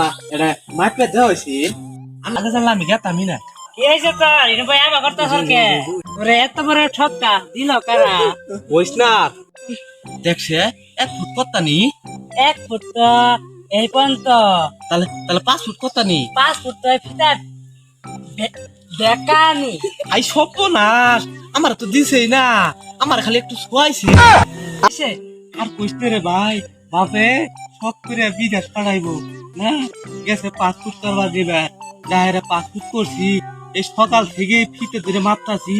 না এটা মাইপে দেওয়া হয়েছি আমি আগে জানলাম আমি গেতামই না কি হয়েছে তোর এটা ভাই আমার করতে সরকে ওরে এত বড় ঠক্কা দিল কারা বইস না দেখছে 1 ফুট কত্তা নি 1 ফুট তো এই পর্যন্ত তাহলে তাহলে 5 ফুট কত্তা নি 5 ফুট তো ফিতা দেখানি আই সব না আমার তো দিছেই না আমার খালি একটু শোয়াইছে এসে আর কইতে রে ভাই বাপে শখ করে বিদেশ পাঠাইবো না গেছে 5 ফুট করবা দিবে যাহেরা 5 ফুট করছি এই সকাল থেকে ফিতে ধরে মাপতাছি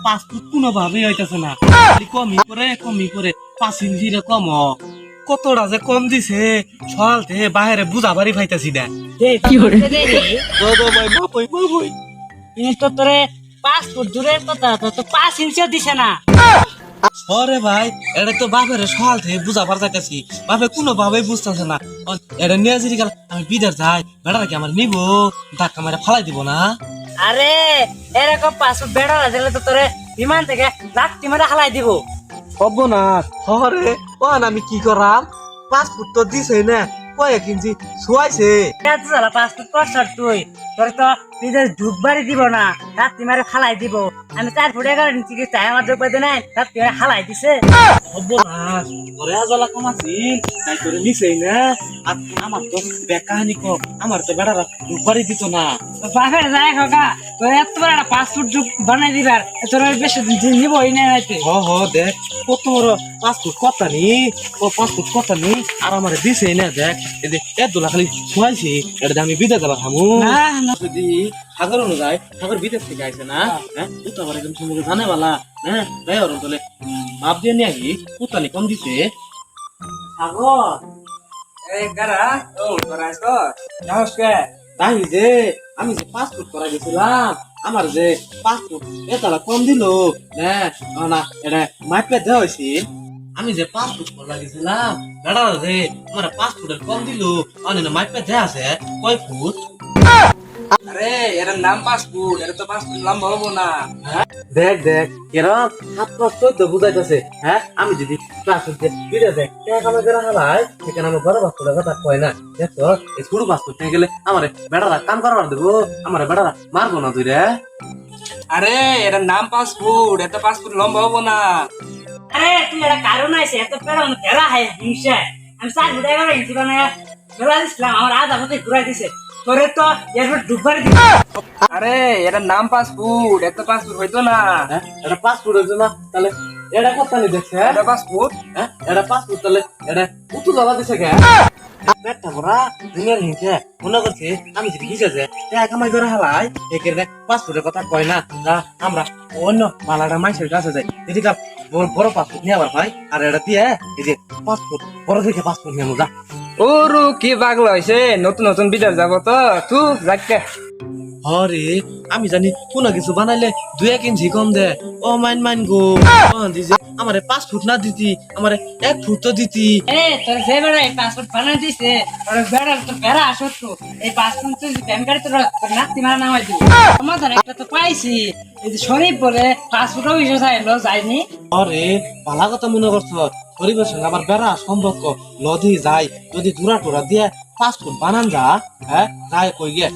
5 ফুট কোনো ভাবে হইতাছে না কমি করে 5 ইঞ্চি রে কম কতটা যে কম দিছে সকাল থেকে বাইরে বুঝা বাড়ি পাইতাছি না কি করে ভাই বাপই জিনিস তো তোরে 5 ফুট দূরের কথা তো 5 ইঞ্চিও দিছে না সরে ভাই এটা তো বাপের সকাল থেকে বুঝা পারতাছি বাপে কোনো ভাবে বুঝতেছে না এটা নিয়ে যদি গেল আমি বিদেশ যাই বেড়া কি আমার নিবো ধাক্কা মারে ফালাই দিব না আরে এরকম 5 ফুট বেড়া দিলে তো তোরে বিমান থেকে লাত্তি মারা হালাই দিব হব না সরে ও আমি কি করাম 5 ফুট তো দিছে না কয়েক ইঞ্চি শুয়াইছে এত জ্বালা 5 ফুট করছর তুই তোর তো বিদেশ ঢুকবারই দিব না লাত্তি মারে হালাই দিব আমি 4 ফুট 11 ইঞ্চি কি চাই আমার ঢুকবার দেয় নাই লাত্তি মারে হালাই দিছে হব না তোরে আজলা কম আছিল তাই তোরে নিছেই না আর আমার তো বেকাহানি কো আমার তো বেড়ারা ঢুকবারই দিত না বাপের যায় খোকা তোর এত বড় একটা 5 ফুট ঢুক বানাই দিবার তোর বেশি দিন নিবই না নাইতে দেখ কত বড় 5 ফুট কথা নি ও 5 ফুট কথা নি আর আমার দিছেই না দেখ এই যে এত খালি শুয়াইছে এটা আমি বিদেশ যাবা খামু না না যদি সাগর অনুযায়ী সাগর বিদেশ থেকে আইছে না হ্যাঁ তো আবার একদম তোমাকে জানে বালা হ্যাঁ তাই ওর তাহলে মাপ দিয়ে নিয়ে আসি পুতানি কম দিছে সাগর এই গারা ও তোরাস তো নমস্কার তাই যে আমি যে 5 ফুট করা গেছিলাম আমার যে 5 ফুট এতলা কম দিল হ্যাঁ না এটা মাপে দেওয়া হয়েছে আমি যে 5 ফুট করা গেছিলাম বেড়া যে আমার 5 ফুটের কম দিল অনেক মাপে দেওয়া আছে কয় ফুট আরে এর নাম 5 ফুট এর তো 5 ফুট লম্বা হবো না দেখ এরকম 7 বুঝাইতেছে হ্যাঁ আমি যদি ক্লাস বিদেশ যাই আমার যারা হালাই সেখানে আমার বড় বাস্তুটা কথা কয় না দেখো এই ছোট বাস্তু থেকে গেলে আমার বেড়ারা কাম করবার দেবো আমার বেড়ারা মারবো না তুই রে আরে এর নাম 5 ফুট এত 5 ফুট লম্বা হবো না আরে তুই এটা কারণ আছে এত পেড়া ফেরা হয় হিংসা আমি 4 ফুট 11 ইঞ্চি বানায় ফেলা দিছিলাম আমার আধা মতো ঘুরাই দিছে তোরে তো এরপর ডুববার দিছে আরে এর নাম 5 ফুট এত 5 ফুট হইতো না হ্যাঁ এটা 5 ফুট হইতো না তাহলে এটা কথা নি দেখছে এটা 5 ফুট হ্যাঁ এটা 5 ফুট তাহলে এটা উঁচু জ্বালা দিছে কে পেটটা ভরা দুনিয়ার হিংসে মনে করছে আমি যদি হিসে যে কামাই করে হালাই এখানে 5 ফুটের কথা কয় না আমরা অন্য মালাটা মাইসের কাছে যাই এদিকে বড় 5 ফুট নিয়ে আবার ভাই আর এটা দিয়ে এই যে 5 ফুট বড় থেকে 5 ফুট নিয়ে যা ওরু কি পাগল হইছে নতুন নতুন বিদেশ যাব তো তুই যাকে হরে আমি জানি কোনো কিছু বানাইলে 2-1 ইঞ্চি কম দে ও মাইন গো দিছে আমারে 5 ফুট না দিতি আমারে 1 ফুট তো দিতি এ তোর যে বেড়া এই 5 ফুট বানাই দিছে তোর বেড়া তো বেড়া আসত তো এই 5 ফুট তুই প্যান কাটি তোর নাতি মারা নামাই দিবি আমাদের একটা তো পাইছি এই যে শরীফ বলে 5 ফুটও বিষয় চাইলো যায়নি আরে ভালো কথা মনে করছো শরীফের সঙ্গে আমার বেড়া সম্পর্ক লদি যায় যদি দূরা টোরা দিয়ে 5 ফুট বানান যা হ্যাঁ যাই কই গে